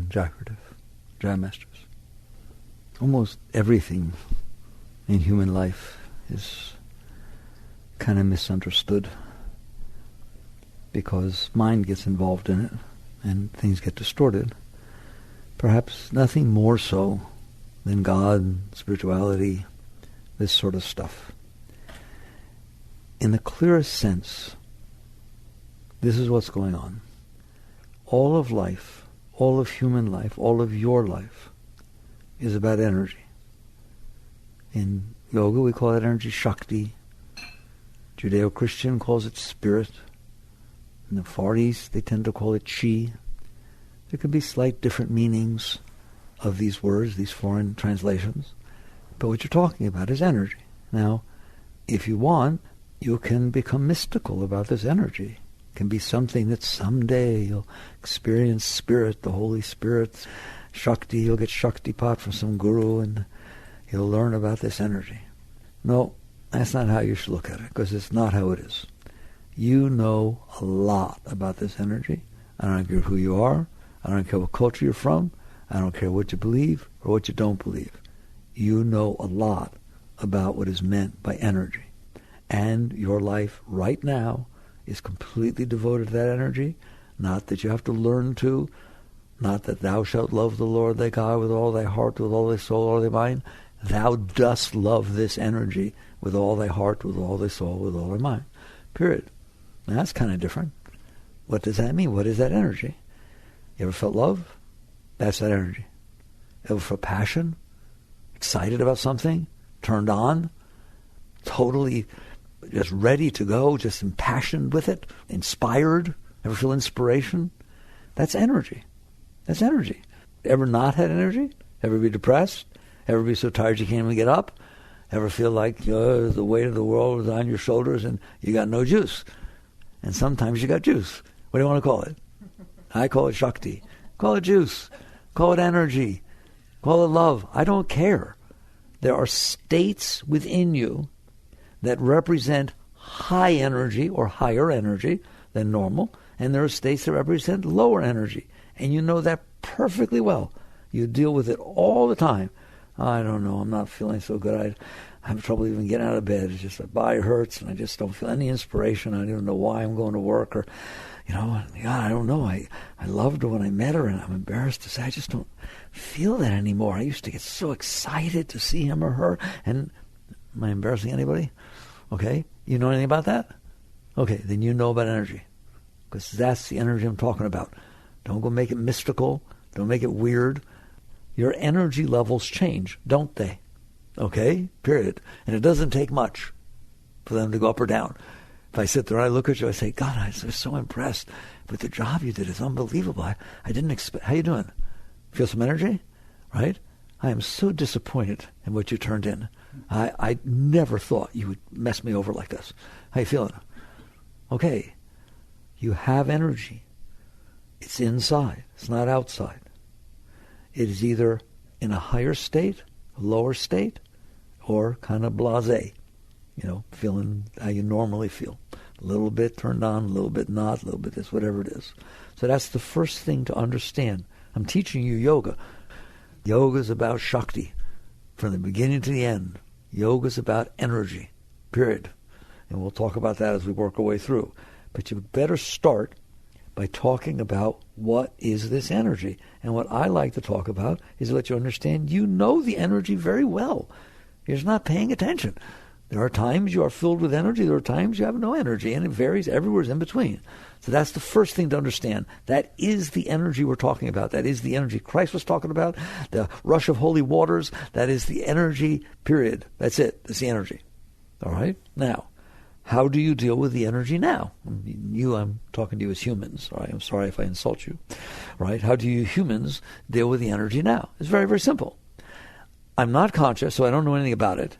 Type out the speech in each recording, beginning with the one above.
gyrative, gyromasters. Almost everything in human life is kind of misunderstood because mind gets involved in it and things get distorted. Perhaps nothing more so than God, spirituality, this sort of stuff. In the clearest sense, this is what's going on. All of life, all of human life, all of your life is about energy. In yoga we call that energy Shakti. Judeo-Christian calls it spirit. In the Far East they tend to call it Chi. There can be slight different meanings of these words, these foreign translations. But what you're talking about is energy. Now, if you want, you can become mystical about this energy. It can be something that someday you'll experience spirit, the Holy Spirit, Shakti. You'll get Shaktipat from some guru and you'll learn about this energy. No, that's not how you should look at it, because it's not how it is. You know a lot about this energy. I don't care who you are. I don't care what culture you're from. I don't care what you believe or what you don't believe. You know a lot about what is meant by energy. And your life right now is completely devoted to that energy. Not that you have to learn to. Not that thou shalt love the Lord thy God with all thy heart, with all thy soul, all thy mind. Thou dost love this energy with all thy heart, with all thy soul, with all thy mind. Period. Now that's kind of different. What does that mean? What is that energy? You ever felt love? That's that energy. Ever felt passion? Excited about something? Turned on? Totally just ready to go? Just impassioned with it? Inspired? Ever feel inspiration? That's energy. That's energy. Ever not had energy? Ever be depressed? Ever be so tired you can't even get up? Ever feel like the weight of the world is on your shoulders and you got no juice? And sometimes you got juice. What do you want to call it? I call it Shakti. Call it juice. Call it energy. Call it love. I don't care. There are states within you that represent high energy or higher energy than normal, and there are states that represent lower energy. And you know that perfectly well. You deal with it all the time. I don't know, I'm not feeling so good. I have trouble even getting out of bed. It's just my body hurts and I just don't feel any inspiration. I don't even know why I'm going to work, or, God, I don't know. I loved her when I met her and I'm embarrassed to say I just don't feel that anymore. I used to get so excited to see him or her. And am I embarrassing anybody? Okay. You know anything about that? Okay, then you know about energy, because that's the energy I'm talking about. Don't go make it mystical. Don't make it weird. Your energy levels change, don't they? Okay? Period. And it doesn't take much for them to go up or down. If I sit there and I look at you, I say, God, I'm so impressed with the job you did. It's unbelievable. I didn't expect. How you doing? Feel some energy? Right? I am so disappointed in what you turned in. I never thought you would mess me over like this. How you feeling? Okay. You have energy. It's inside. It's not outside. It is either in a higher state, a lower state, or kind of blasé, feeling how you normally feel. A little bit turned on, a little bit not, a little bit this, whatever it is. So that's the first thing to understand. I'm teaching you yoga. Yoga is about Shakti from the beginning to the end. Yoga is about energy, period. And we'll talk about that as we work our way through. But you better start by talking about what is this energy. And what I like to talk about is let you understand you know the energy very well. You're just not paying attention. There are times you are filled with energy. There are times you have no energy, and it varies everywhere in between. So that's the first thing to understand. That is the energy we're talking about. That is the energy Christ was talking about, the rush of holy waters. That is the energy, period. That's it. That's the energy. All right? Now, how do you deal with the energy now? I'm talking to you as humans. All right? I'm sorry if I insult you. All right? How do you humans deal with the energy now? It's very, very simple. I'm not conscious, so I don't know anything about it.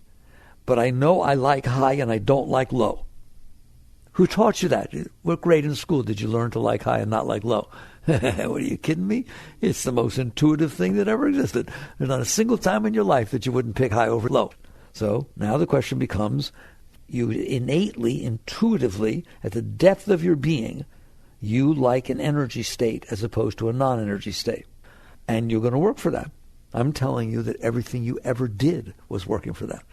But I know I like high and I don't like low. Who taught you that? What grade in school did you learn to like high and not like low? What, are you kidding me? It's the most intuitive thing that ever existed. There's not a single time in your life that you wouldn't pick high over low. So now the question becomes, you innately, intuitively, at the depth of your being, you like an energy state as opposed to a non-energy state. And you're going to work for that. I'm telling you that everything you ever did was working for that.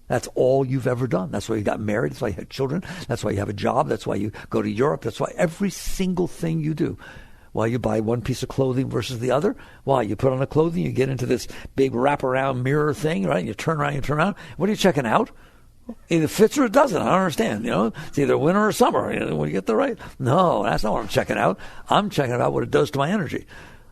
That's all you've ever done. That's why you got married. That's why you had children. That's why you have a job. That's why you go to Europe. That's why every single thing you do. Why you buy one piece of clothing versus the other. Why you put on the clothing, you get into this big wraparound mirror thing, right? You turn around. What are you checking out? Either fits or it doesn't. I don't understand. It's either winter or summer. When you get the right. No, that's not what I'm checking out. I'm checking out what it does to my energy.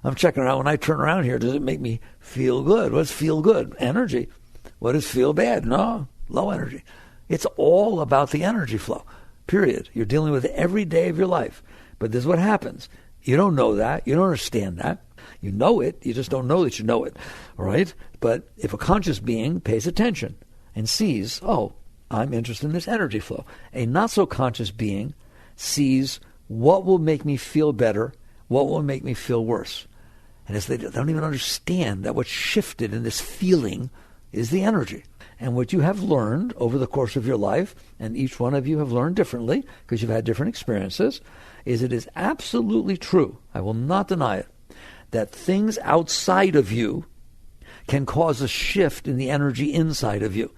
I'm checking out when I turn around here, does it make me feel good? What does feel good? Energy. What does feel bad? No, low energy. It's all about the energy flow, period. You're dealing with it every day of your life. But this is what happens. You don't know that. You don't understand that. You know it. You just don't know that you know it. All right? But if a conscious being pays attention and sees, oh, I'm interested in this energy flow. A not-so-conscious being sees what will make me feel better, what will make me feel worse. And as they don't even understand that what's shifted in this feeling is the energy. And what you have learned over the course of your life, and each one of you have learned differently because you've had different experiences, is it is absolutely true, I will not deny it, that things outside of you can cause a shift in the energy inside of you.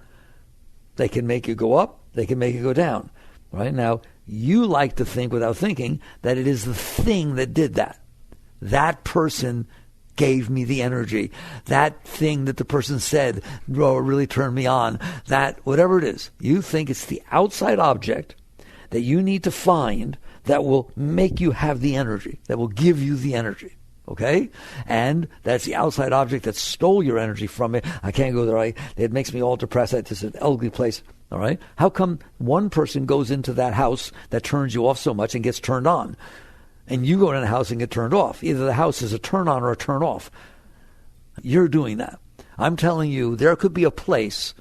They can make you go up, they can make you go down. Right now, you like to think without thinking that it is the thing that did that. That person gave me the energy. That thing that the person said really turned me on. That, whatever it is, you think it's the outside object that you need to find that will make you have the energy, that will give you the energy. Okay? And that's the outside object that stole your energy from me. I can't go there. It makes me all depressed. It's an ugly place. All right? How come one person goes into that house that turns you off so much and gets turned on? And you go in the house and get turned off. Either the house is a turn on or a turn off. You're doing that. I'm telling you, there could be a place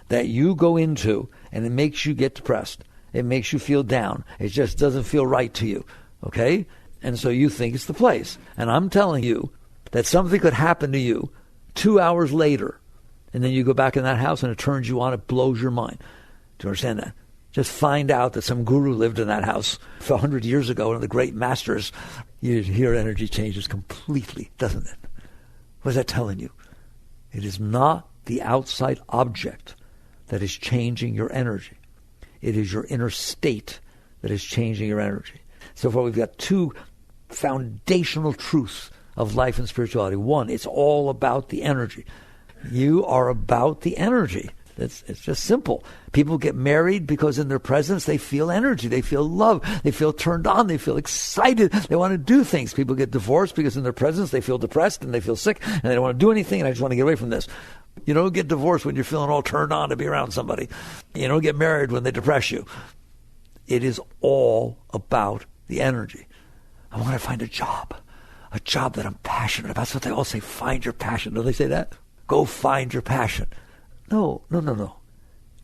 that you go into and it makes you get depressed. It makes you feel down. It just doesn't feel right to you. Okay? And so you think it's the place. And I'm telling you that something could happen to you 2 hours later, and then you go back in that house and it turns you on. It blows your mind. Do you understand that? Just find out that some guru lived in that house 100 years ago, one of the great masters. You hear energy changes completely, doesn't it? What is that telling you? It is not the outside object that is changing your energy. It is your inner state that is changing your energy. So far, we've got two foundational truths of life and spirituality. One, it's all about the energy. You are about the energy. It's just simple. People get married because in their presence they feel energy, they feel love, they feel turned on, they feel excited, they want to do things. People get divorced because in their presence they feel depressed and they feel sick and they don't want to do anything, and I just want to get away from this. You don't get divorced when you're feeling all turned on to be around somebody. You don't get married when they depress you. It is all about the energy. I want to find a job that I'm passionate about. That's what they all say, find your passion. Don't they say that? Go find your passion. No.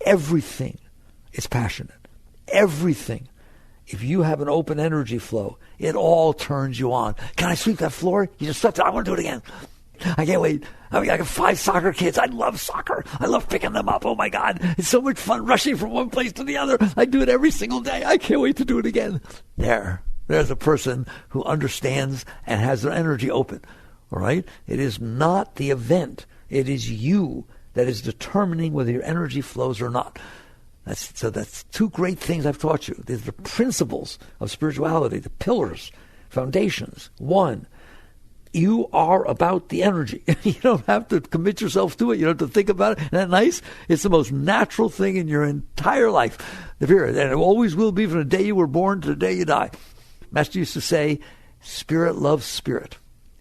Everything is passionate. Everything. If you have an open energy flow, it all turns you on. Can I sweep that floor? You just swept it. I want to do it again. I can't wait. I got 5 soccer kids. I love soccer. I love picking them up. Oh, my God. It's so much fun rushing from one place to the other. I do it every single day. I can't wait to do it again. There's a person who understands and has their energy open. All right? It is not the event. It is you that is determining whether your energy flows or not. That's two great things I've taught you. These are the principles of spirituality, the pillars, foundations. One, you are about the energy. You don't have to commit yourself to it. You don't have to think about it. Isn't that nice? It's the most natural thing in your entire life. And it always will be from the day you were born to the day you die. Master used to say, spirit loves spirit.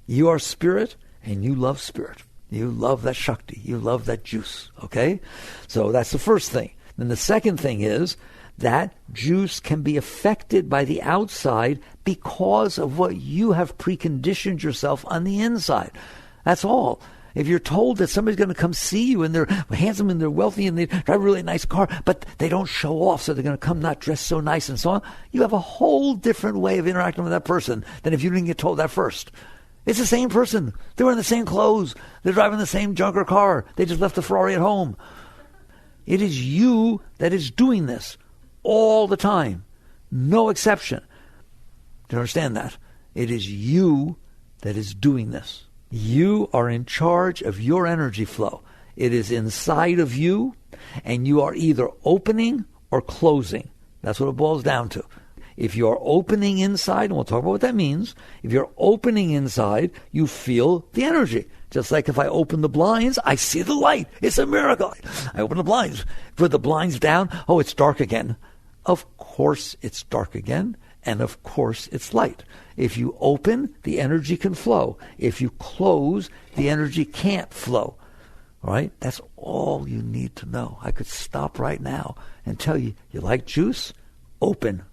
You are spirit and you love spirit. You love that Shakti. You love that juice. Okay? So that's the first thing. Then the second thing is that juice can be affected by the outside because of what you have preconditioned yourself on the inside. That's all. If you're told that somebody's going to come see you and they're handsome and they're wealthy and they drive a really nice car, but they don't show off, so they're going to come not dressed so nice and so on, you have a whole different way of interacting with that person than if you didn't get told that first. It's the same person. They're wearing the same clothes. They're driving the same junker car. They just left the Ferrari at home. It is you that is doing this all the time. No exception. Do you understand that? It is you that is doing this. You are in charge of your energy flow. It is inside of you, and you are either opening or closing. That's what it boils down to. If you're opening inside, and we'll talk about what that means, if you're opening inside, you feel the energy. Just like if I open the blinds, I see the light. It's a miracle. I open the blinds. Put the blinds down. Oh, it's dark again. Of course it's dark again, and of course it's light. If you open, the energy can flow. If you close, the energy can't flow. All right? That's all you need to know. I could stop right now and tell you, you like juice? Open.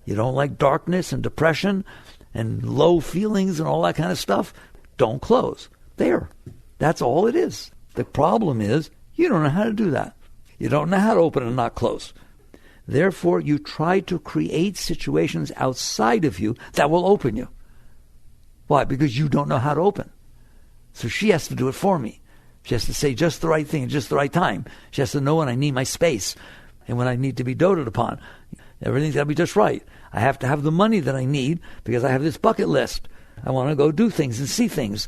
You don't like darkness and depression and low feelings and all that kind of stuff? Don't close. There. That's all it is. The problem is you don't know how to do that. You don't know how to open and not close. Therefore, you try to create situations outside of you that will open you. Why? Because you don't know how to open. So she has to do it for me. She has to say just the right thing at just the right time. She has to know when I need my space and when I need to be doted upon. Everything's got to be just right. I have to have the money that I need because I have this bucket list. I want to go do things and see things.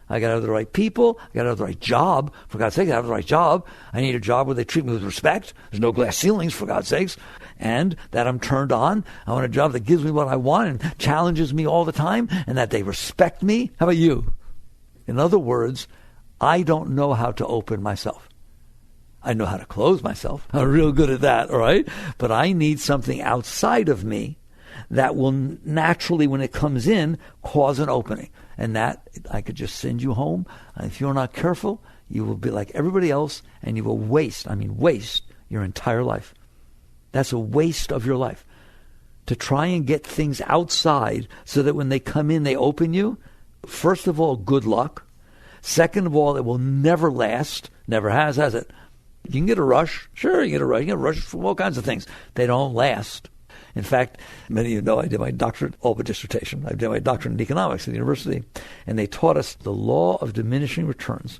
I got to have the right people. I got to have the right job. For God's sake, I have the right job. I need a job where they treat me with respect. There's no glass ceilings, for God's sakes. And that I'm turned on. I want a job that gives me what I want and challenges me all the time and that they respect me. How about you? In other words, I don't know how to open myself. I know how to close myself. I'm real good at that, all right? But I need something outside of me that will naturally, when it comes in, cause an opening. And that, I could just send you home. And if you're not careful, you will be like everybody else, and you will waste your entire life. That's a waste of your life. To try and get things outside so that when they come in, they open you. First of all, good luck. Second of all, it will never last. Never has it? You can get a rush. Sure, you get a rush. You get a rush from all kinds of things. They don't last. In fact, many of you know I did my doctorate, all but dissertation. I did my doctorate in economics at the university, and they taught us the law of diminishing returns.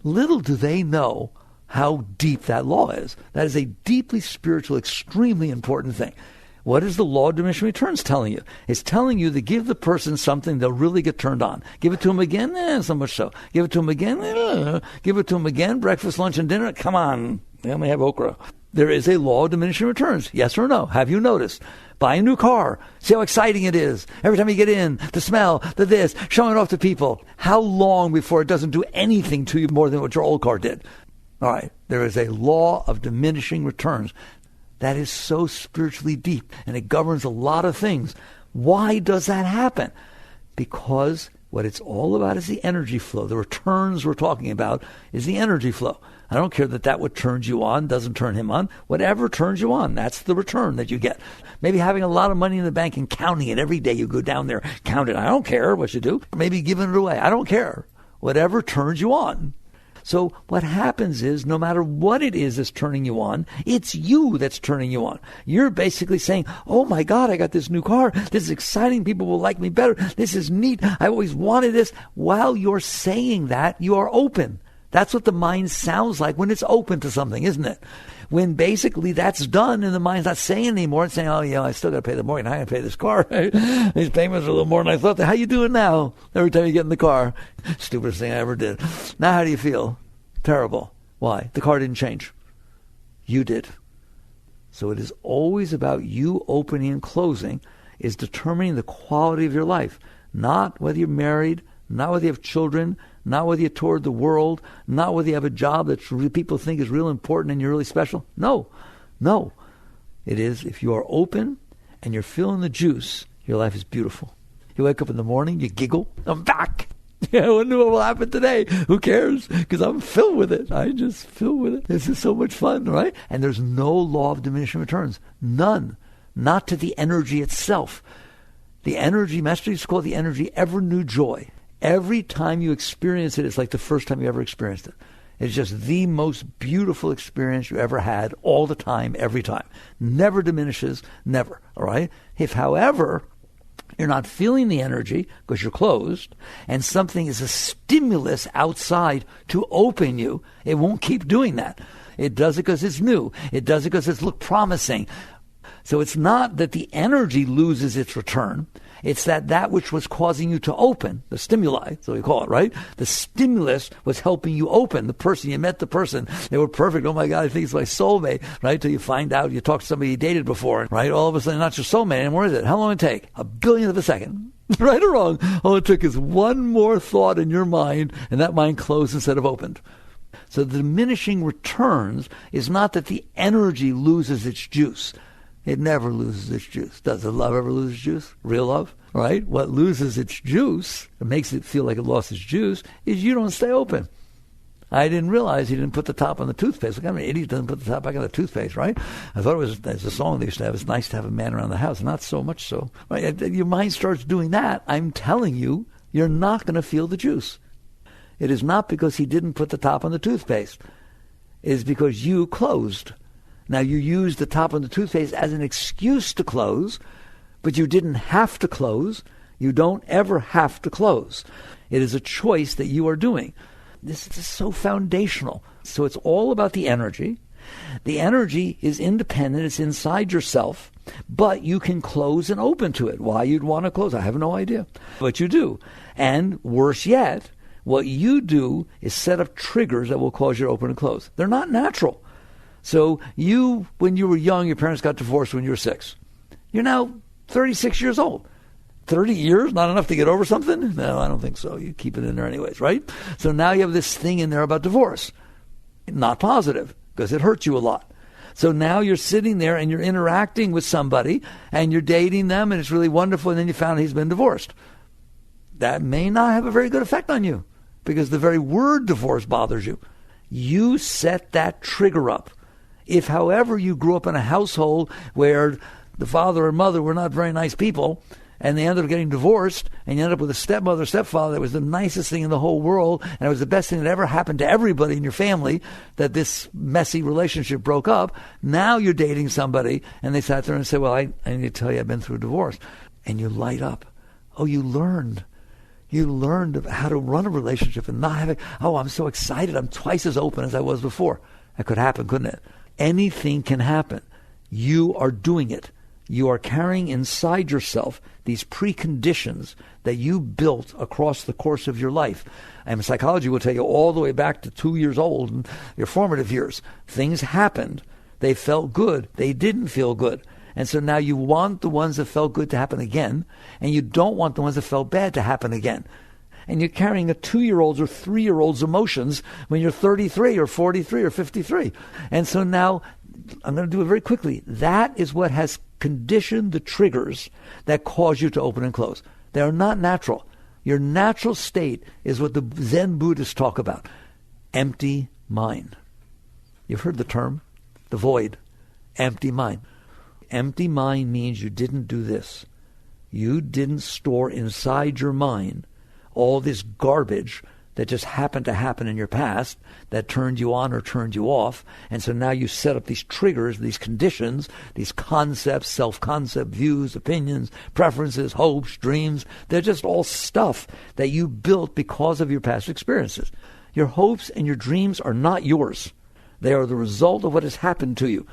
Little do they know how deep that law is. That is a deeply spiritual, extremely important thing. What is the law of diminishing returns telling you? It's telling you to give the person something they'll really get turned on. Give it to them again? So much so. Give it to them again? Give it to them again? Breakfast, lunch, and dinner? Come on. They only have okra. There is a law of diminishing returns. Yes or no? Have you noticed? Buy a new car. See how exciting it is. Every time you get in, the smell, the this, showing it off to people. How long before it doesn't do anything to you more than what your old car did? All right. There is a law of diminishing returns. That is so spiritually deep, and it governs a lot of things. Why does that happen? Because what it's all about is the energy flow. The returns we're talking about is the energy flow. I don't care that what turns you on doesn't turn him on. Whatever turns you on, that's the return that you get. Maybe having a lot of money in the bank and counting it every day. You go down there, count it. I don't care what you do. Maybe giving it away. I don't care. Whatever turns you on. So what happens is, no matter what it is that's turning you on, it's you that's turning you on. You're basically saying, oh my God, I got this new car. This is exciting. People will like me better. This is neat. I always wanted this. While you're saying that, you are open. That's what the mind sounds like when it's open to something, isn't it? When basically that's done and the mind's not saying anymore. It's saying, oh, yeah, I still got to pay the mortgage. I got to pay this car. These payments are a little more than I thought. How you doing now? Every time you get in the car. Stupidest thing I ever did. Now how do you feel? Terrible. Why? The car didn't change. You did. So it is always about you opening and closing is determining the quality of your life. Not whether you're married, not whether you have children, not whether you toured the world, not whether you have a job that people think is real important and you're really special. No. It is if you are open and you're feeling the juice, your life is beautiful. You wake up in the morning, you giggle, I'm back. Yeah, I wonder what will happen today. Who cares? Because I'm filled with it. I just filled with it. This is so much fun, right? And there's no law of diminishing returns. None. Not to the energy itself. The energy, Master used to call the energy ever new joy. Every time you experience it, it's like the first time you ever experienced it. It's just the most beautiful experience you ever had all the time, every time. Never diminishes, never, all right? If, however, you're not feeling the energy because you're closed, and something is a stimulus outside to open you, it won't keep doing that. It does it because it's new. It does it because it's looked promising. So it's not that the energy loses its return. It's that which was causing you to open, the stimuli, so we call it, right? The stimulus was helping you open. The person, you met the person, they were perfect. Oh my God, I think it's my soulmate, right? Till you find out, you talk to somebody you dated before, right? All of a sudden, not your soulmate anymore, is it? How long did it take? A billionth of a second. Right or wrong? All it took is one more thought in your mind, and that mind closed instead of opened. So the diminishing returns is not that the energy loses its juice. It never loses its juice. Does the love ever lose its juice? Real love, right? What loses its juice, it makes it feel like it lost its juice, is you don't stay open. I didn't realize he didn't put the top on the toothpaste. Like, I'm an idiot, doesn't put the top back on the toothpaste, right? I thought it was, there's a song they used to have, it's nice to have a man around the house. Not so much so. Right? Your mind starts doing that. I'm telling you, you're not going to feel the juice. It is not because he didn't put the top on the toothpaste. It is because you closed. Now, you use the top on the toothpaste as an excuse to close, but you didn't have to close. You don't ever have to close. It is a choice that you are doing. This is so foundational. So it's all about the energy. The energy is independent. It's inside yourself, but you can close and open to it. Why you'd want to close, I have no idea. But you do. And worse yet, what you do is set up triggers that will cause you to open and close. They're not natural. So you, when you were young, your parents got divorced when you were 6. You're now 36 years old. 30 years, not enough to get over something? No, I don't think so. You keep it in there anyways, right? So now you have this thing in there about divorce. Not positive, because it hurts you a lot. So now you're sitting there and you're interacting with somebody and you're dating them and it's really wonderful, and then you found he's been divorced. That may not have a very good effect on you because the very word divorce bothers you. You set that trigger up. If, however, you grew up in a household where the father and mother were not very nice people, and they ended up getting divorced, and you ended up with a stepmother, stepfather that was the nicest thing in the whole world, and it was the best thing that ever happened to everybody in your family, that this messy relationship broke up. Now you're dating somebody, and they sat there and said, well, I need to tell you I've been through a divorce. And you light up. Oh, you learned. You learned how to run a relationship and not have it. Oh, I'm so excited. I'm twice as open as I was before. That could happen, couldn't it? Anything can happen. You are doing it. You are carrying inside yourself these preconditions that you built across the course of your life. And psychology will tell you all the way back to 2 years old, in your formative years. Things happened. They felt good. They didn't feel good. And so now you want the ones that felt good to happen again, and you don't want the ones that felt bad to happen again. And you're carrying a 2-year-old's or 3-year-old's emotions when you're 33 or 43 or 53. And so now, I'm going to do it very quickly. That is what has conditioned the triggers that cause you to open and close. They are not natural. Your natural state is what the Zen Buddhists talk about. Empty mind. You've heard the term, the void. Empty mind. Empty mind means you didn't do this. You didn't store inside your mind all this garbage that just happened to happen in your past that turned you on or turned you off. And so now you set up these triggers, these conditions, these concepts, self-concept, views, opinions, preferences, hopes, dreams. They're just all stuff that you built because of your past experiences. Your hopes and your dreams are not yours. They are the result of what has happened to you.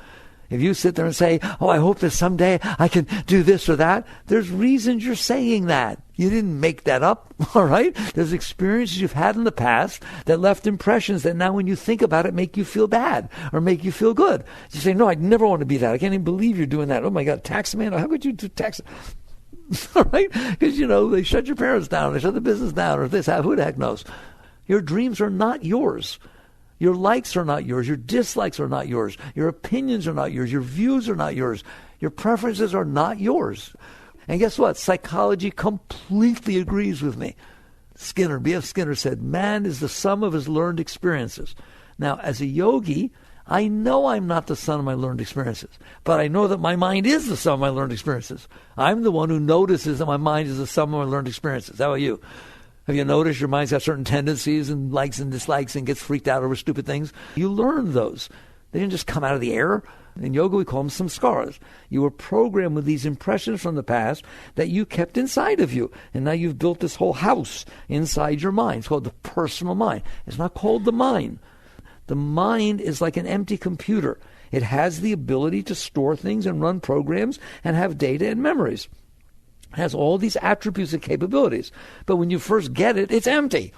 If you sit there and say, oh, I hope that someday I can do this or that, there's reasons you're saying that. You didn't make that up, all right? There's experiences you've had in the past that left impressions that now when you think about it make you feel bad or make you feel good. You say, no, I never want to be that. I can't even believe you're doing that. Oh, my God, tax man, how could you do tax? All right? Because, they shut your parents down. They shut the business down or this. Who the heck knows? Your dreams are not yours. Your likes are not yours. Your dislikes are not yours. Your opinions are not yours. Your views are not yours. Your preferences are not yours. And guess what? Psychology completely agrees with me. B.F. Skinner said, man is the sum of his learned experiences. Now, as a yogi, I know I'm not the sum of my learned experiences, but I know that my mind is the sum of my learned experiences. I'm the one who notices that my mind is the sum of my learned experiences. How about you? Have you noticed your mind's got certain tendencies and likes and dislikes and gets freaked out over stupid things? You learn those. They didn't just come out of the air. In yoga, we call them samskaras. You were programmed with these impressions from the past that you kept inside of you. And now you've built this whole house inside your mind. It's called the personal mind. It's not called the mind. The mind is like an empty computer. It has the ability to store things and run programs and have data and memories. It has all these attributes and capabilities. But when you first get it, it's empty.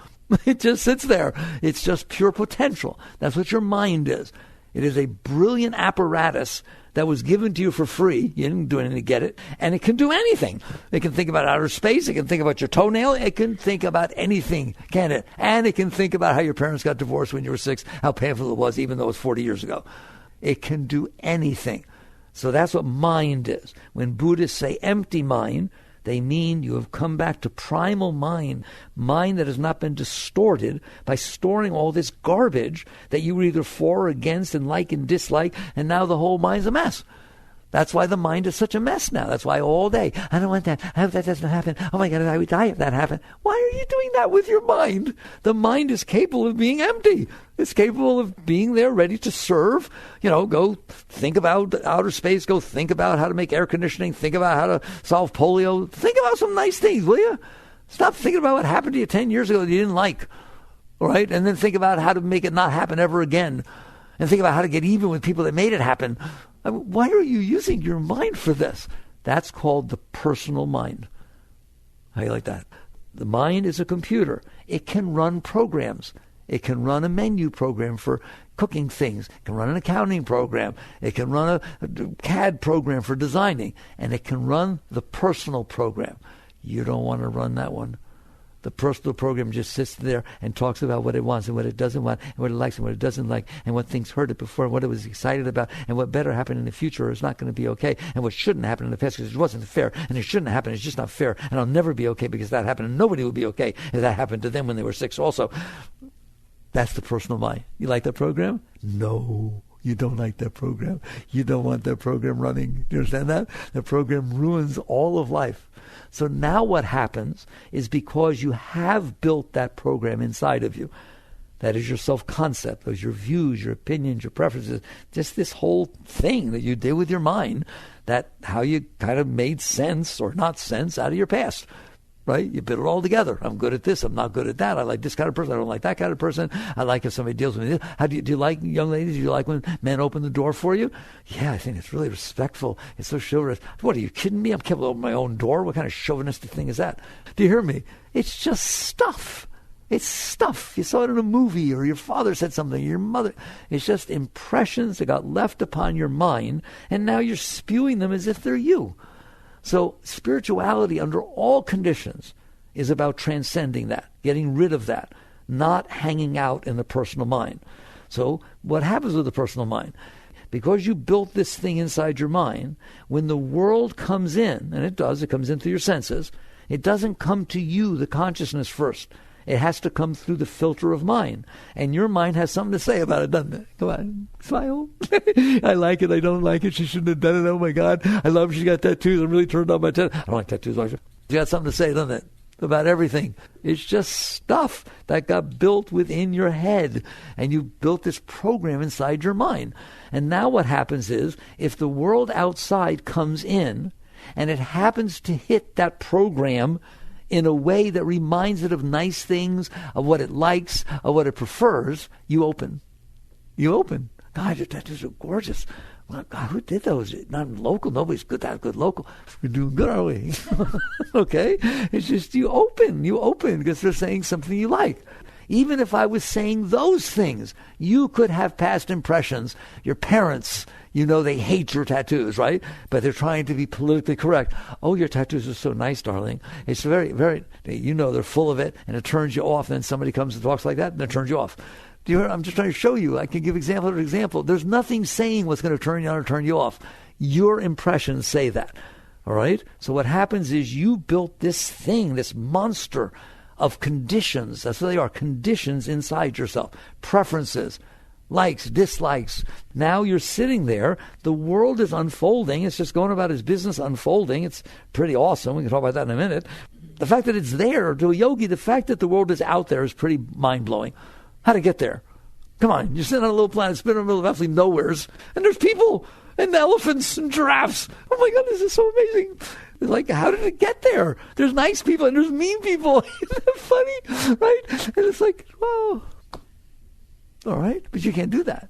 It just sits there. It's just pure potential. That's what your mind is. It is a brilliant apparatus that was given to you for free. You didn't do anything to get it. And it can do anything. It can think about outer space. It can think about your toenail. It can think about anything, can it? And it can think about how your parents got divorced when you were 6, how painful it was, even though it was 40 years ago. It can do anything. So that's what mind is. When Buddhists say empty mind, they mean you have come back to primal mind that has not been distorted by storing all this garbage that you were either for or against and like and dislike, and now the whole mind's a mess. That's why the mind is such a mess now. That's why all day, I don't want that. I hope that doesn't happen. Oh my God, I would die if that happened. Why are you doing that with your mind? The mind is capable of being empty. It's capable of being there ready to serve. Go think about outer space. Go think about how to make air conditioning. Think about how to solve polio. Think about some nice things, will you? Stop thinking about what happened to you 10 years ago that you didn't like. All right? And then think about how to make it not happen ever again. And think about how to get even with people that made it happen. Why are you using your mind for this? That's called the personal mind. How do you like that? The mind is a computer. It can run programs. It can run a menu program for cooking things. It can run an accounting program. It can run a CAD program for designing. And it can run the personal program. You don't want to run that one. The personal program just sits there and talks about what it wants and what it doesn't want and what it likes and what it doesn't like and what things hurt it before and what it was excited about and what better happened in the future is not going to be okay and what shouldn't happen in the past because it wasn't fair and it shouldn't happen. It's just not fair and I'll never be okay because that happened and nobody would be okay if that happened to them when they were 6 also. That's the personal mind. You like that program? No. You don't like that program. You don't want that program running. Do you understand that? The program ruins all of life. So now what happens is because you have built that program inside of you, that is your self-concept, those your views, your opinions, your preferences, just this whole thing that you did with your mind, that how you kind of made sense or not sense out of your past. Right? You put it all together. I'm good at this. I'm not good at that. I like this kind of person. I don't like that kind of person. I like if somebody deals with me. How do you like young ladies? Do you like when men open the door for you? Yeah, I think it's really respectful. It's so chivalrous. What, are you kidding me? I'm capable of my own door. What kind of chauvinistic thing is that? Do you hear me? It's just stuff. It's stuff. You saw it in a movie or your father said something, or your mother. It's just impressions that got left upon your mind, and now you're spewing them as if they're you. So spirituality under all conditions is about transcending that, getting rid of that, not hanging out in the personal mind. So what happens with the personal mind? Because you built this thing inside your mind, when the world comes in, and it comes in through your senses, it doesn't come to you, the consciousness first. It has to come through the filter of mind. And your mind has something to say about it, doesn't it? Come on, smile. I like it, I don't like it, she shouldn't have done it, oh my God. I love she got tattoos, I'm really turned on by tattoos. I don't like tattoos. She got something to say, doesn't it? About everything. It's just stuff that got built within your head. And you built this program inside your mind. And now what happens is, if the world outside comes in, and it happens to hit that program in a way that reminds it of nice things, of what it likes, of what it prefers, you open. You open. God, your tattoos are gorgeous. Well, God, who did those? Not local. Nobody's good. That good local. We're doing good, aren't we? Okay? It's just you open. You open because they're saying something you like. Even if I was saying those things, you could have past impressions. Your parents, they hate your tattoos, right? But they're trying to be politically correct. Oh, your tattoos are so nice, darling. It's very, very, they're full of it, and it turns you off. And then somebody comes and talks like that, and it turns you off. Do you hear? I'm just trying to show you. I can give example after example. There's nothing saying what's going to turn you on or turn you off. Your impressions say that. All right? So what happens is you built this thing, this monster of conditions. That's what they are, conditions inside yourself. Preferences, likes, dislikes. Now you're sitting there. The world is unfolding. It's just going about its business unfolding. It's pretty awesome. We can talk about that in a minute. The fact that it's there, to a yogi, the fact that the world is out there is pretty mind-blowing. How to get there? Come on. You're sitting on a little planet, spinning in the middle of absolutely nowheres, and there's people and elephants and giraffes. Oh my God, this is so amazing. It's like, how did it get there? There's nice people and there's mean people. Isn't that funny? Right? And it's like, well, all right. But you can't do that.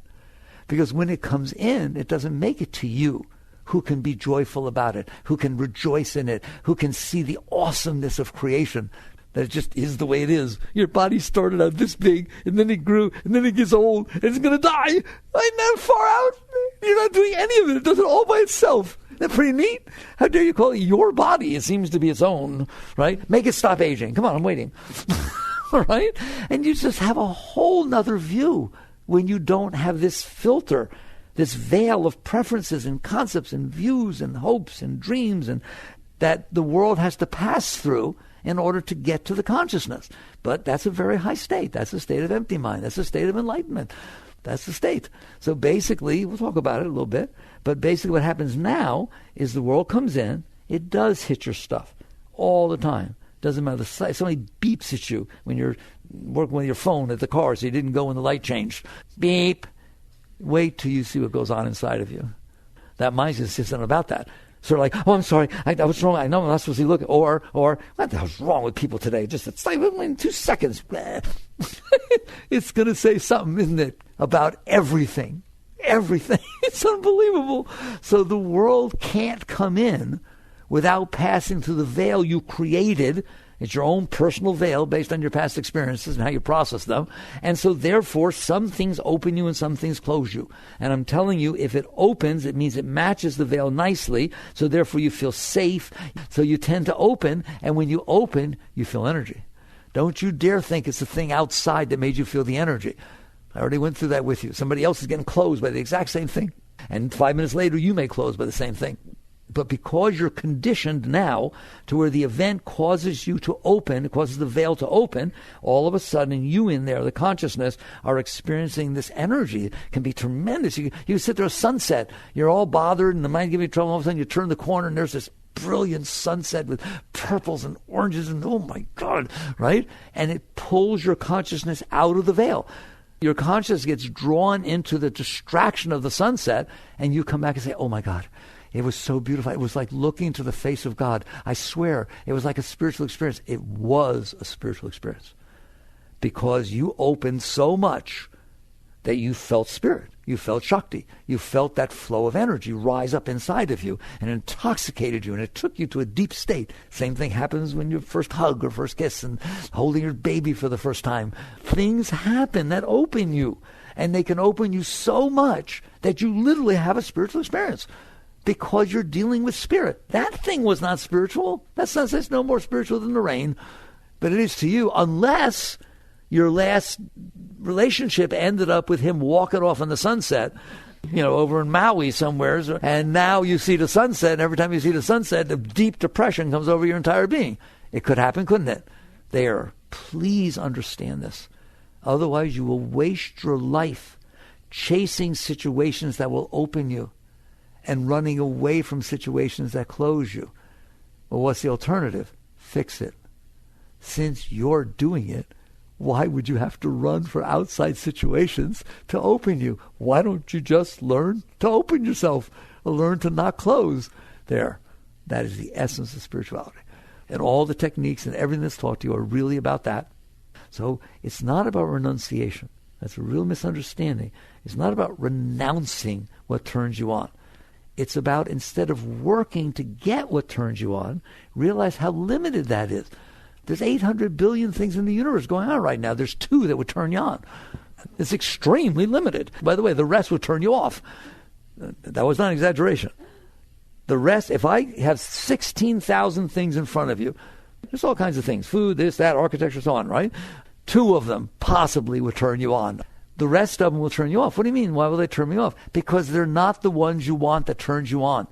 Because when it comes in, it doesn't make it to you. who can be joyful about it, who can rejoice in it, who can see the awesomeness of creation, that it just is the way it is. Your body started out this big, and then it grew, and then it gets old, and it's going to die. Ain't that far out? You're not doing any of it. It does it all by itself. Isn't that pretty neat? How dare you call it your body? It seems to be its own, right? Make it stop aging. Come on, I'm waiting. All right? And you just have a whole nother view when you don't have this filter, this veil of preferences and concepts and views and hopes and dreams and that the world has to pass through in order to get to the consciousness. But that's a very high state. That's a state of empty mind. That's a state of enlightenment. That's the state. So basically, we'll talk about it a little bit, but basically what happens now is the world comes in, it does hit your stuff all the time. Doesn't matter the size. Somebody beeps at you when you're working with your phone at the car so you didn't go when the light changed. Beep. Wait till you see what goes on inside of you. That mind's insistent about that. Sort of like, oh, I'm sorry, I was wrong. I know I'm not supposed to be looking. Or, what the hell's wrong with people today? Just it's like in 2 seconds. It's going to say something, isn't it, about everything. Everything. It's unbelievable. So the world can't come in without passing through the veil you created. It's your own personal veil based on your past experiences and how you process them. And so therefore, some things open you and some things close you. And I'm telling you, if it opens, it means it matches the veil nicely. So therefore, you feel safe. So you tend to open. And when you open, you feel energy. Don't you dare think it's the thing outside that made you feel the energy. I already went through that with you. Somebody else is getting closed by the exact same thing. And 5 minutes later, you may close by the same thing. But because you're conditioned now to where the event causes you to open, it causes the veil to open, all of a sudden you in there, the consciousness, are experiencing this energy. It can be tremendous. You sit there at sunset, you're all bothered and the mind giving you trouble, all of a sudden you turn the corner and there's this brilliant sunset with purples and oranges and oh my God, right? And it pulls your consciousness out of the veil. Your consciousness gets drawn into the distraction of the sunset and you come back and say, oh my God, it was so beautiful. It was like looking to the face of God. I swear, it was like a spiritual experience. It was a spiritual experience because you opened so much that you felt spirit. You felt Shakti. You felt that flow of energy rise up inside of you and intoxicated you, and it took you to a deep state. Same thing happens when you first hug or first kiss and holding your baby for the first time. Things happen that open you, and they can open you so much that you literally have a spiritual experience. Because you're dealing with spirit. That thing was not spiritual. That sunset's no more spiritual than the rain. But it is to you, unless your last relationship ended up with him walking off in the sunset, over in Maui somewheres, and now you see the sunset, and every time you see the sunset, the deep depression comes over your entire being. It could happen, couldn't it? There. Please understand this. Otherwise, you will waste your life chasing situations that will open you and running away from situations that close you. Well, what's the alternative? Fix it. Since you're doing it, why would you have to run for outside situations to open you? Why don't you just learn to open yourself or learn to not close? There. That is the essence of spirituality. And all the techniques and everything that's taught to you are really about that. So it's not about renunciation. That's a real misunderstanding. It's not about renouncing what turns you on. It's about, instead of working to get what turns you on, realize how limited that is. There's 800 billion things in the universe going on right now. There's 2 that would turn you on. It's extremely limited. By the way, the rest would turn you off. That was not an exaggeration. The rest, if I have 16,000 things in front of you, there's all kinds of things, food, this, that, architecture, so on, right? 2 of them possibly would turn you on. The rest of them will turn you off. What do you mean? Why will they turn me off? Because they're not the ones you want that turns you on.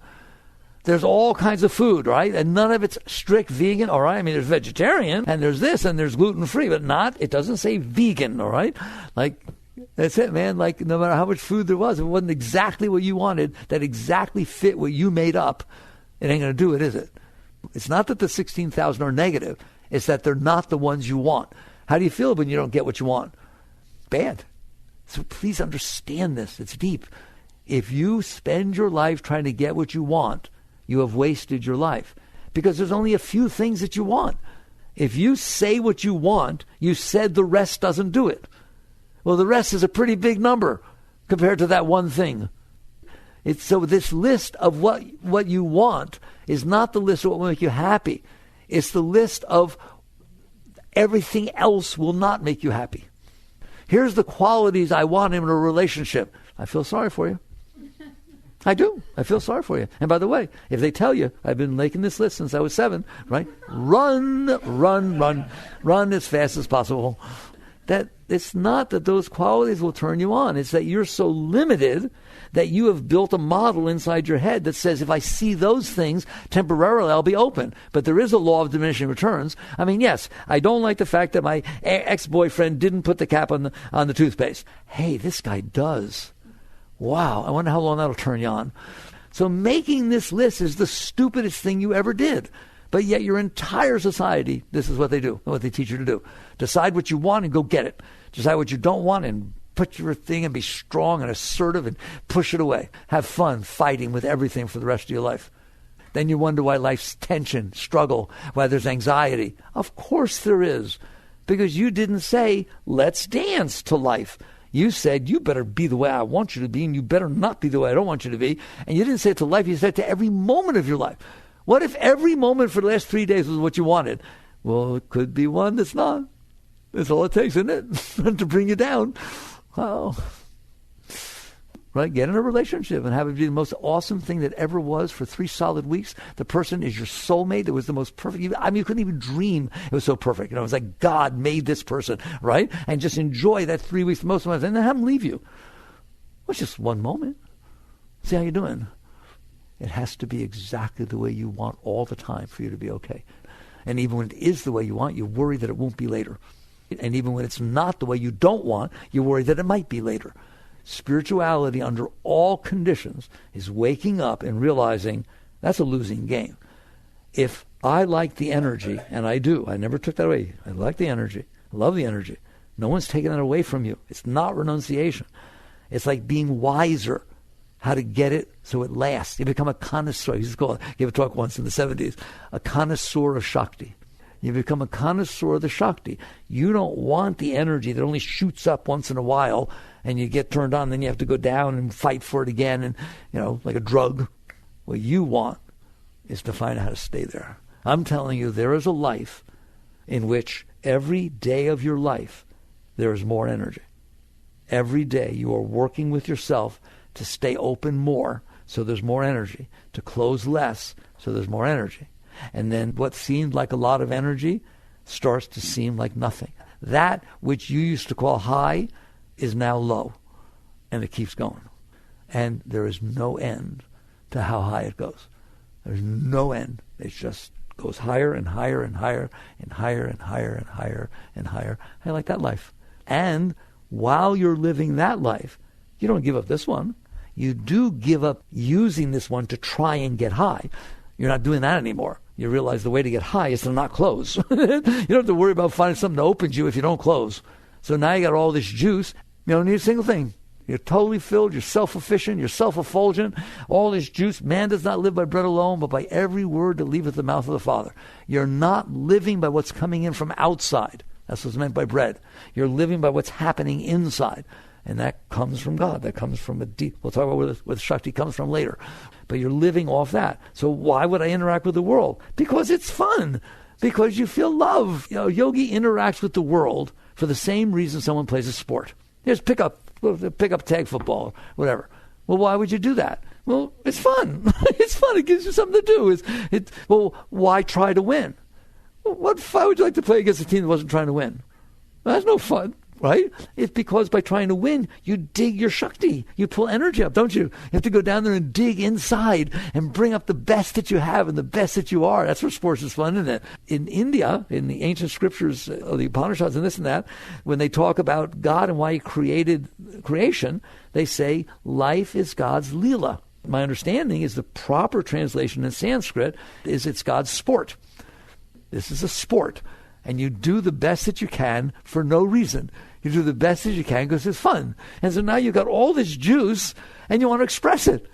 There's all kinds of food, right? And none of it's strict vegan, all right? I mean, there's vegetarian, and there's this, and there's gluten-free, but it doesn't say vegan, all right? Like, that's it, man. Like, no matter how much food there was, if it wasn't exactly what you wanted, that exactly fit what you made up, it ain't going to do it, is it? It's not that the 16,000 are negative. It's that they're not the ones you want. How do you feel when you don't get what you want? Bad. So please understand this. It's deep. If you spend your life trying to get what you want, you have wasted your life. Because there's only a few things that you want. If you say what you want, you said the rest doesn't do it. Well, the rest is a pretty big number compared to that one thing. So this list of what you want is not the list of what will make you happy. It's the list of everything else will not make you happy. Here's the qualities I want in a relationship. I feel sorry for you. I do. I feel sorry for you. And by the way, if they tell you, I've been making this list since I was 7, right? Run as fast as possible. That it's not that those qualities will turn you on. It's that you're so limited that you have built a model inside your head that says, if I see those things, temporarily I'll be open. But there is a law of diminishing returns. I mean, yes, I don't like the fact that my ex-boyfriend didn't put the cap on the toothpaste. Hey, this guy does. Wow, I wonder how long that'll turn you on. So making this list is the stupidest thing you ever did. But yet your entire society, this is what they do, what they teach you to do. Decide what you want and go get it. Decide what you don't want and put your thing and be strong and assertive and push it away. Have fun fighting with everything for the rest of your life. Then you wonder why life's tension, struggle, why there's anxiety. Of course there is. Because you didn't say, let's dance to life. You said, you better be the way I want you to be, and you better not be the way I don't want you to be. And you didn't say it to life, you said it to every moment of your life. What if every moment for the last 3 days was what you wanted? Well, it could be one that's not. That's all it takes, isn't it? To bring you down. Well, right? Get in a relationship and have it be the most awesome thing that ever was for 3 solid weeks. The person is your soulmate. It was the most perfect. I mean, you couldn't even dream it was so perfect. You know, it was like God made this person, right? And just enjoy that 3 weeks most of the time, and then have them leave you. Well, it's just one moment. See how you're doing. It has to be exactly the way you want all the time for you to be okay. And even when it is the way you want, you worry that it won't be later. And even when it's not the way you don't want, you worry that it might be later. Spirituality under all conditions is waking up and realizing that's a losing game. If I like the energy, and I do, I never took that away. I like the energy. I love the energy. No one's taking that away from you. It's not renunciation. It's like being wiser how to get it so it lasts. You become a connoisseur. I used to call it, gave a talk once in the 70s, a connoisseur of Shakti. You become a connoisseur of the Shakti. You don't want the energy that only shoots up once in a while and you get turned on, then you have to go down and fight for it again, and, you know, like a drug. What you want is to find out how to stay there. I'm telling you, there is a life in which every day of your life there is more energy. Every day you are working with yourself to stay open more, so there's more energy, to close less, so there's more energy. And then what seemed like a lot of energy starts to seem like nothing. That which you used to call high is now low, and it keeps going. And there is no end to how high it goes. There's no end. It just goes higher and higher and higher and higher and higher and higher and higher. I like that life. And while you're living that life, you don't give up this one. You do give up using this one to try and get high. You're not doing that anymore. You realize the way to get high is to not close. You don't have to worry about finding something that opens you if you don't close. So now you got all this juice. You don't need a single thing. You're totally filled. You're self-efficient. You're self-effulgent. All this juice. Man does not live by bread alone, but by every word that leaveth the mouth of the Father. You're not living by what's coming in from outside. That's what's meant by bread. You're living by what's happening inside. And that comes from God. That comes from a deep... We'll talk about where the Shakti comes from later. But you're living off that. So why would I interact with the world? Because it's fun. Because you feel love. You know, yogi interacts with the world for the same reason someone plays a sport. Here's pick up tag football, or whatever. Well, why would you do that? Well, it's fun. It's fun. It gives you something to do. Well, why try to win? Well, why would you like to play against a team that wasn't trying to win? Well, that's no fun. Right? It's because by trying to win, you dig your Shakti. You pull energy up, don't you? You have to go down there and dig inside and bring up the best that you have and the best that you are. That's where sports is fun, isn't it? In India, in the ancient scriptures, the Upanishads and this and that, when they talk about God and why he created creation, they say life is God's Leela. My understanding is the proper translation in Sanskrit is it's God's sport. This is a sport. And you do the best that you can for no reason. You do the best that you can because it's fun. And so now you've got all this juice and you want to express it.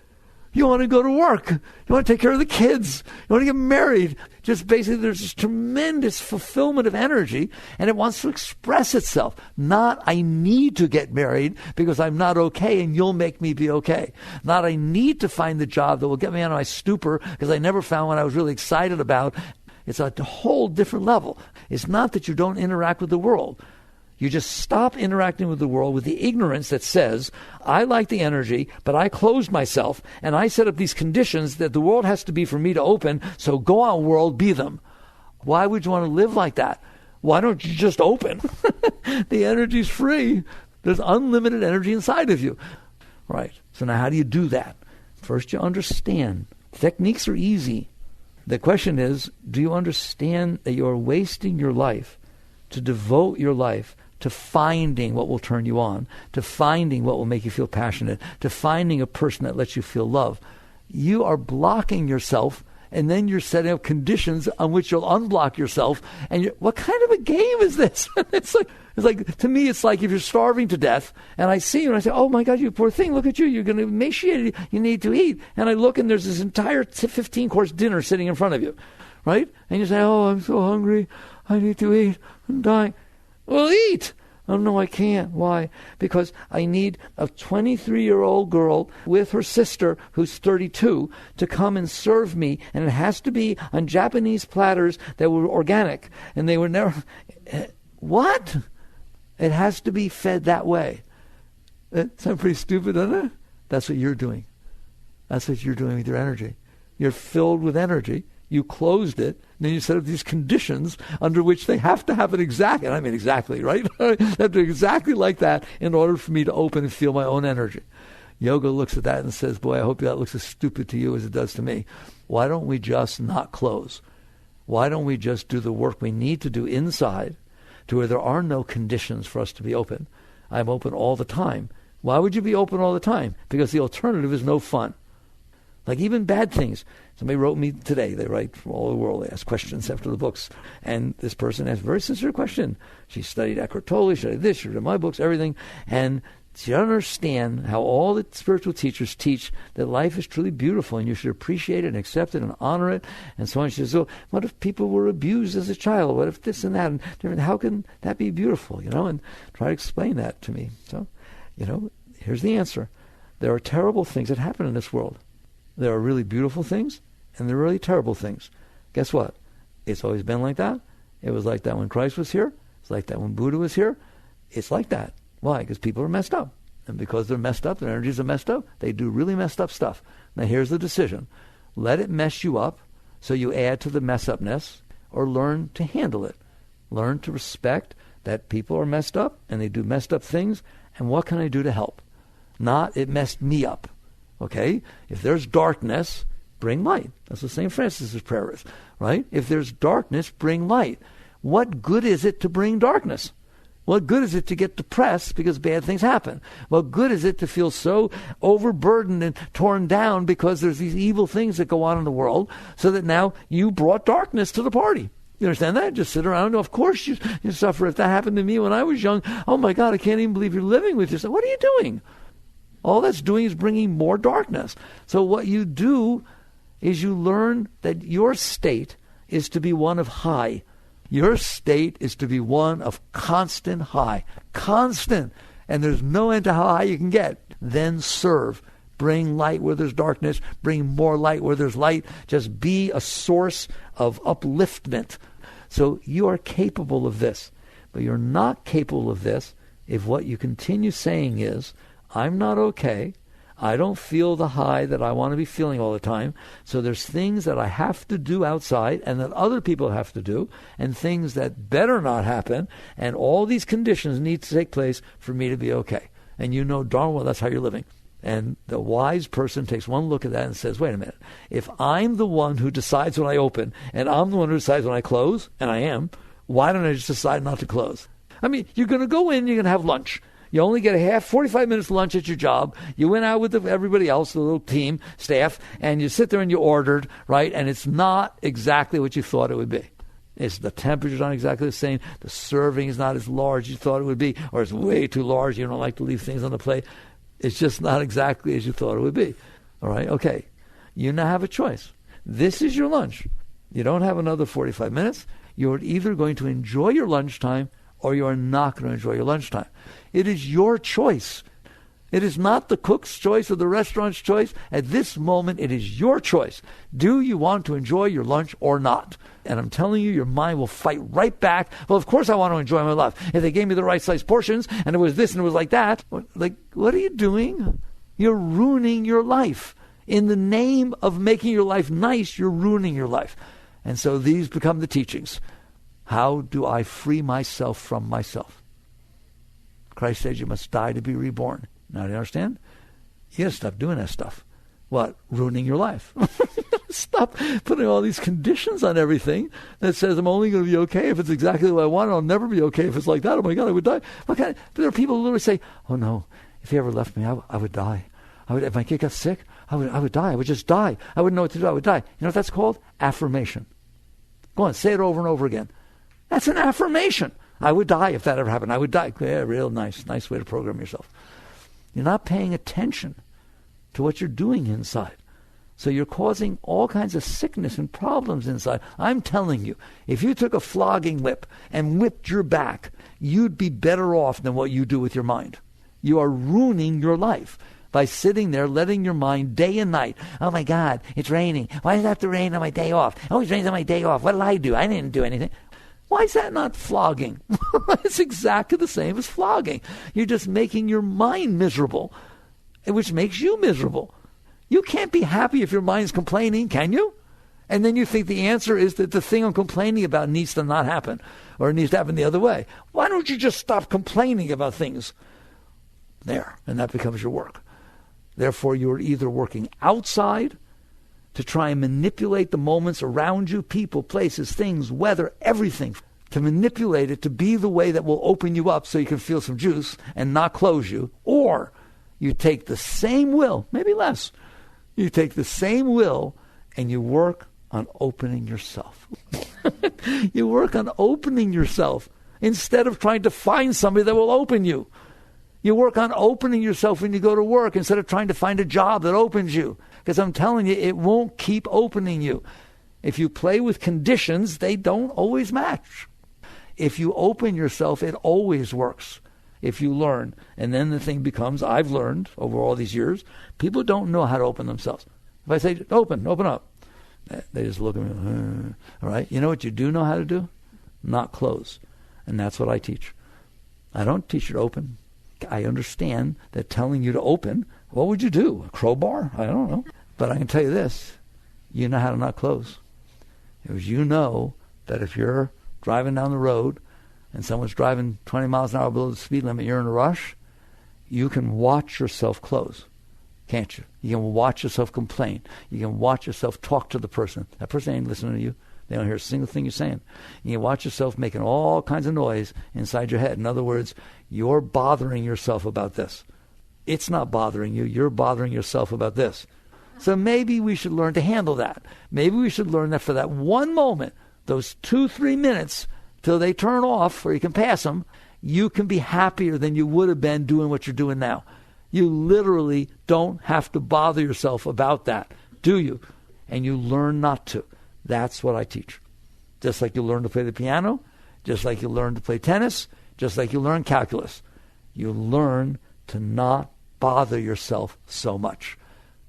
You want to go to work. You want to take care of the kids. You want to get married. Just basically there's this tremendous fulfillment of energy, and it wants to express itself. Not, I need to get married because I'm not okay and you'll make me be okay. Not, I need to find the job that will get me out of my stupor because I never found what I was really excited about. It's a whole different level. It's not that you don't interact with the world. You just stop interacting with the world with the ignorance that says, I like the energy, but I closed myself, and I set up these conditions that the world has to be for me to open, so go on, world, be them. Why would you want to live like that? Why don't you just open? The energy's free. There's unlimited energy inside of you. Right. So now how do you do that? First, you understand. Techniques are easy. The question is, do you understand that you're wasting your life to devote your life to finding what will turn you on, to finding what will make you feel passionate, to finding a person that lets you feel love? You are blocking yourself, and then you're setting up conditions on which you'll unblock yourself. And what kind of a game is this? It's like, to me, it's like if you're starving to death, and I see you, and I say, oh my God, you poor thing, look at you, you're going to be emaciated, you need to eat. And I look, and there's this entire 15-course dinner sitting in front of you, right? And you say, oh, I'm so hungry, I need to eat, I'm dying. Well, eat. Oh, no, I can't. Why? Because I need a 23-year-old girl with her sister, who's 32, to come and serve me, and it has to be on Japanese platters that were organic, and they were never... What? It has to be fed that way. That sounds pretty stupid, doesn't it? That's what you're doing. That's what you're doing with your energy. You're filled with energy. You closed it, and then you set up these conditions under which they have to happen exactly, and I mean exactly, right? They have to be exactly like that in order for me to open and feel my own energy. Yoga looks at that and says, boy, I hope that looks as stupid to you as it does to me. Why don't we just not close? Why don't we just do the work we need to do inside to where there are no conditions for us to be open? I'm open all the time. Why would you be open all the time? Because the alternative is no fun. Like even bad things. Somebody wrote me today. They write from all over the world. They ask questions after the books. And this person asked a very sincere question. She studied Eckhart Tolle, she studied this, she read my books, everything. And she doesn't understand how all the spiritual teachers teach that life is truly beautiful and you should appreciate it and accept it and honor it. And so on. She says, so what if people were abused as a child? What if this and that? And different? How can that be beautiful? And try to explain that to me. So, here's the answer. There are terrible things that happen in this world. There are really beautiful things, and there are really terrible things. Guess what? It's always been like that. It was like that when Christ was here. It's like that when Buddha was here. It's like that. Why? Because people are messed up. And because they're messed up, their energies are messed up, they do really messed up stuff. Now here's the decision. Let it mess you up so you add to the mess-upness, or learn to handle it. Learn to respect that people are messed up, and they do messed up things, and what can I do to help? Not, it messed me up. Okay? If there's darkness, bring light. That's what St. Francis's prayer is, right? If there's darkness, bring light. What good is it to bring darkness? What good is it to get depressed because bad things happen? What good is it to feel so overburdened and torn down because there's these evil things that go on in the world, so that now you brought darkness to the party? You understand that? Just sit around. Of course you suffer. If that happened to me when I was young, oh my God, I can't even believe you're living with yourself. What are you doing? All that's doing is bringing more darkness. So what you do is you learn that your state is to be one of high. Your state is to be one of constant high. Constant. And there's no end to how high you can get. Then serve. Bring light where there's darkness. Bring more light where there's light. Just be a source of upliftment. So you are capable of this. But you're not capable of this if what you continue saying is, I'm not okay. I don't feel the high that I want to be feeling all the time. So there's things that I have to do outside and that other people have to do, and things that better not happen. And all these conditions need to take place for me to be okay. And you know darn well that's how you're living. And the wise person takes one look at that and says, wait a minute. If I'm the one who decides when I open and I'm the one who decides when I close, and I am, why don't I just decide not to close? I mean, you're going to go in, you're going to have lunch. You only get a 45 minutes lunch at your job. You went out with everybody else, the little team, staff, and you sit there and you ordered, right? And it's not exactly what you thought it would be. The temperature's not exactly the same. The serving is not as large as you thought it would be, or it's way too large. You don't like to leave things on the plate. It's just not exactly as you thought it would be. All right, okay. You now have a choice. This is your lunch. You don't have another 45 minutes. You're either going to enjoy your lunchtime or you are not going to enjoy your lunchtime. It is your choice. It is not the cook's choice or the restaurant's choice. At this moment, it is your choice. Do you want to enjoy your lunch or not? And I'm telling you, your mind will fight right back. Well, of course I want to enjoy my life. If they gave me the right size portions and it was this and it was like that, like, what are you doing? You're ruining your life. In the name of making your life nice, you're ruining your life. And so these become the teachings. How do I free myself from myself? Christ says you must die to be reborn. Now, do you understand? You got to stop doing that stuff. What? Ruining your life. Stop putting all these conditions on everything that says I'm only going to be okay if it's exactly what I want. I'll never be okay if it's like that. Oh my God, I would die. But there are people who literally say, oh no, if he ever left me, I would die. If my kid got sick, I would die. I would just die. I wouldn't know what to do. I would die. You know what that's called? Affirmation. Go on, say it over and over again. That's an affirmation. I would die if that ever happened. I would die. Yeah, real nice way to program yourself. You're not paying attention to what you're doing inside. So you're causing all kinds of sickness and problems inside. I'm telling you, if you took a flogging whip and whipped your back, you'd be better off than what you do with your mind. You are ruining your life by sitting there letting your mind day and night, oh my God, it's raining. Why does it have to rain on my day off? It always rains on my day off. What did I do? I didn't do anything. Why is that not flogging? It's exactly the same as flogging. You're just making your mind miserable, which makes you miserable. You can't be happy if your mind's complaining, can you? And then you think the answer is that the thing I'm complaining about needs to not happen, or it needs to happen the other way. Why don't you just stop complaining about things? There, and that becomes your work. Therefore, you are either working outside to try and manipulate the moments around you, people, places, things, weather, everything, to manipulate it to be the way that will open you up so you can feel some juice and not close you. Or you take the same will, maybe less, you take the same will and you work on opening yourself. You work on opening yourself instead of trying to find somebody that will open you. You work on opening yourself when you go to work instead of trying to find a job that opens you. Because I'm telling you, it won't keep opening you. If you play with conditions, they don't always match. If you open yourself, it always works. If you learn. And then the thing becomes, I've learned over all these years, people don't know how to open themselves. If I say, open up. They just look at me, all right? You know what you do know how to do? Not close. And that's what I teach. I don't teach you to open. I understand that telling you to open, what would you do? A crowbar? I don't know. But I can tell you this, you know how to not close. Because you know that if you're driving down the road and someone's driving 20 miles an hour below the speed limit, you're in a rush, you can watch yourself close, can't you? You can watch yourself complain. You can watch yourself talk to the person. That person ain't listening to you. They don't hear a single thing you're saying. You can watch yourself making all kinds of noise inside your head. In other words, you're bothering yourself about this. It's not bothering you. You're bothering yourself about this. So maybe we should learn to handle that. Maybe we should learn that for that one moment, those 2-3 minutes till they turn off or you can pass them, you can be happier than you would have been doing what you're doing now. You literally don't have to bother yourself about that, do you? And you learn not to. That's what I teach. Just like you learn to play the piano, just like you learn to play tennis, just like you learn calculus. You learn to not bother yourself so much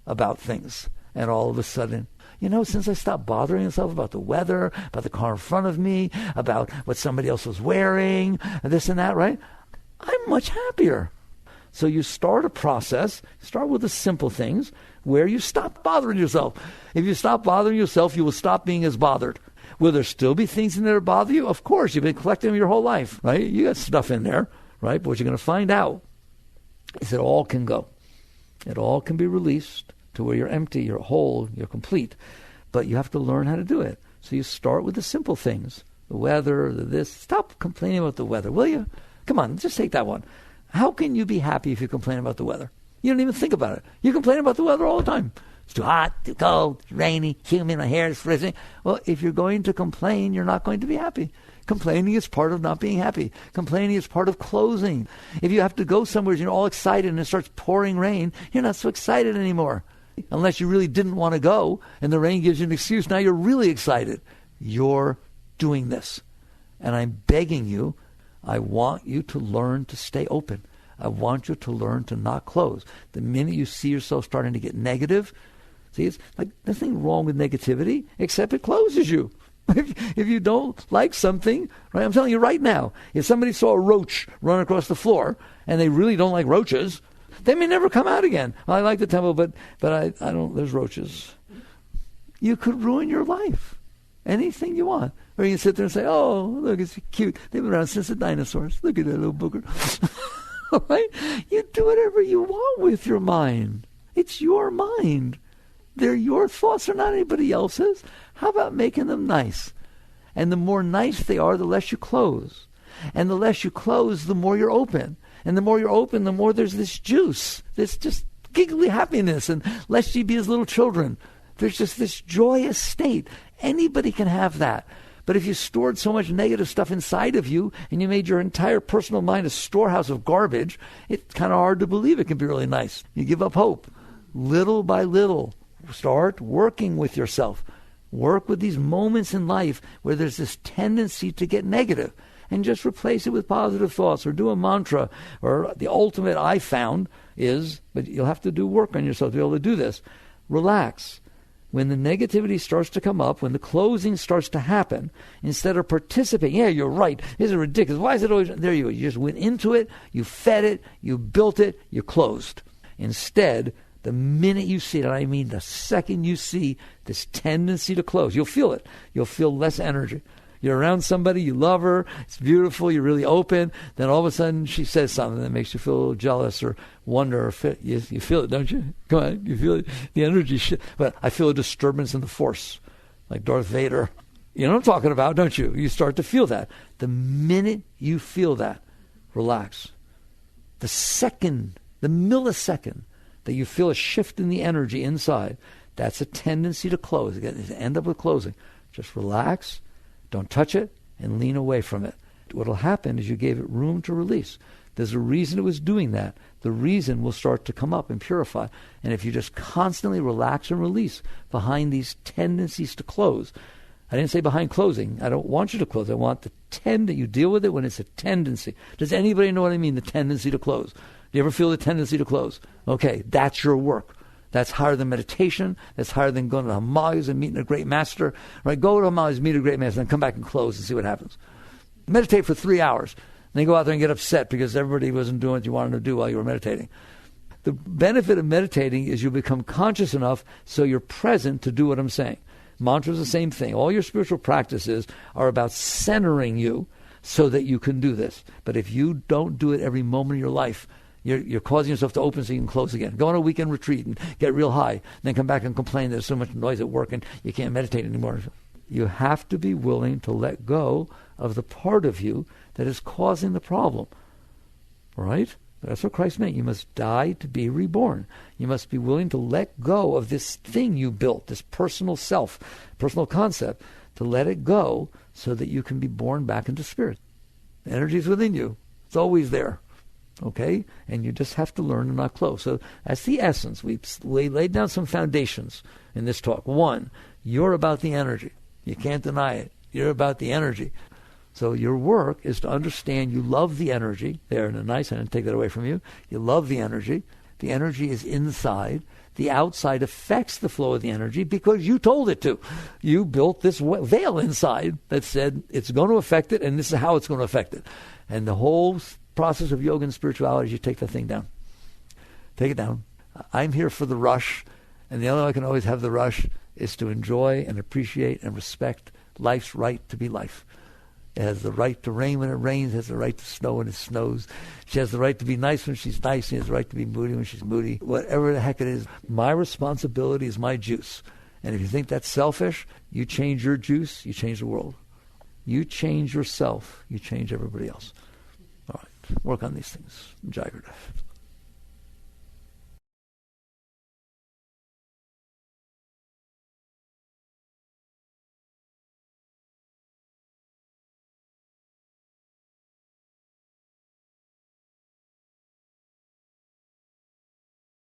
about things. And all of a sudden, since I stopped bothering myself about the weather, about the car in front of me, about what somebody else was wearing, this and that, right? I'm much happier. So you start a process, start with the simple things where you stop bothering yourself. If you stop bothering yourself, you will stop being as bothered. Will there still be things in there that bother you? Of course, you've been collecting them your whole life, right? You got stuff in there, right? But what you're going to find out is it all can go. It all can be released to where you're empty, you're whole, you're complete. But you have to learn how to do it. So you start with the simple things. The weather, this. Stop complaining about the weather, will you? Come on, just take that one. How can you be happy if you complain about the weather? You don't even think about it. You complain about the weather all the time. It's too hot, too cold, it's rainy, humid, my hair is frizzing. Well, if you're going to complain, you're not going to be happy. Complaining is part of not being happy. Complaining is part of closing. If you have to go somewhere and you're all excited and it starts pouring rain, you're not so excited anymore. Unless you really didn't want to go and the rain gives you an excuse, now you're really excited. You're doing this. And I'm begging you, I want you to learn to stay open. I want you to learn to not close. The minute you see yourself starting to get negative, see, it's like nothing wrong with negativity except it closes you. If you don't like something, right? I'm telling you right now, if somebody saw a roach run across the floor and they really don't like roaches, they may never come out again. Well, I like the temple, but I don't, there's roaches. You could ruin your life. Anything you want. Or you can sit there and say, oh, look, it's cute. They've been around since the dinosaurs. Look at that little booger. All right? You do whatever you want with your mind. It's your mind. They're your thoughts, they're not anybody else's. How about making them nice? And the more nice they are, the less you close. And the less you close, the more you're open. And the more you're open, the more there's this juice, this just giggly happiness. And lest ye be as little children. There's just this joyous state. Anybody can have that. But if you stored so much negative stuff inside of you and you made your entire personal mind a storehouse of garbage, it's kind of hard to believe it can be really nice. You give up hope. Little by little, start working with yourself. Work with these moments in life where there's this tendency to get negative and just replace it with positive thoughts or do a mantra. Or the ultimate I found is, but you'll have to do work on yourself to be able to do this, relax. When the negativity starts to come up, when the closing starts to happen, instead of participating, yeah, you're right, this is ridiculous, why is it always, there you go, you just went into it, you fed it, you built it, you closed. Instead, the minute you see it, and I mean the second you see this tendency to close, you'll feel it. You'll feel less energy. You're around somebody, you love her, it's beautiful, you're really open, then all of a sudden she says something that makes you feel a little jealous or wonder or you feel it, don't you? Come on, you feel it, the energy. But I feel a disturbance in the force, like Darth Vader. You know what I'm talking about, don't you? You start to feel that. The minute you feel that, relax. The millisecond that you feel a shift in the energy inside, that's a tendency to close. Again, end up with closing. Just relax. Don't touch it and lean away from it. What will happen is you gave it room to release. There's a reason it was doing that. The reason will start to come up and purify. And if you just constantly relax and release behind these tendencies to close, I didn't say behind closing. I don't want you to close. I want that you deal with it when it's a tendency. Does anybody know what I mean, the tendency to close? Do you ever feel the tendency to close? Okay, that's your work. That's higher than meditation. That's higher than going to the Himalayas and meeting a great master. Right? Go to the Himalayas, meet a great master, and then come back and close and see what happens. Meditate for 3 hours. Then go out there and get upset because everybody wasn't doing what you wanted to do while you were meditating. The benefit of meditating is you become conscious enough so you're present to do what I'm saying. Mantra is the same thing. All your spiritual practices are about centering you so that you can do this. But if you don't do it every moment of your life, you're causing yourself to open so you can close again. Go on a weekend retreat and get real high. And then come back and complain there's so much noise at work and you can't meditate anymore. You have to be willing to let go of the part of you that is causing the problem. Right? That's what Christ meant. You must die to be reborn. You must be willing to let go of this thing you built, this personal self, personal concept, to let it go so that you can be born back into spirit. The energy is within you. It's always there. Okay? And you just have to learn to not close. So that's the essence. We laid down some foundations in this talk. One, you're about the energy. You can't deny it. You're about the energy. So your work is to understand you love the energy. There, in a nice, I didn't take that away from you. You love the energy. The energy is inside. The outside affects the flow of the energy because you told it to. You built this veil inside that said it's going to affect it and this is how it's going to affect it. And the whole process of yoga and spirituality is you take the thing down. Take it down. I'm here for the rush, and the only way I can always have the rush is to enjoy and appreciate and respect life's right to be life. It has the right to rain when it rains. It has the right to snow when it snows. She has the right to be nice when she's nice. She has the right to be moody when she's moody. Whatever the heck it is, my responsibility is my juice. And if you think that's selfish, you change your juice, you change the world. You change yourself, you change everybody else. All right, work on these things. Jai Gurudev.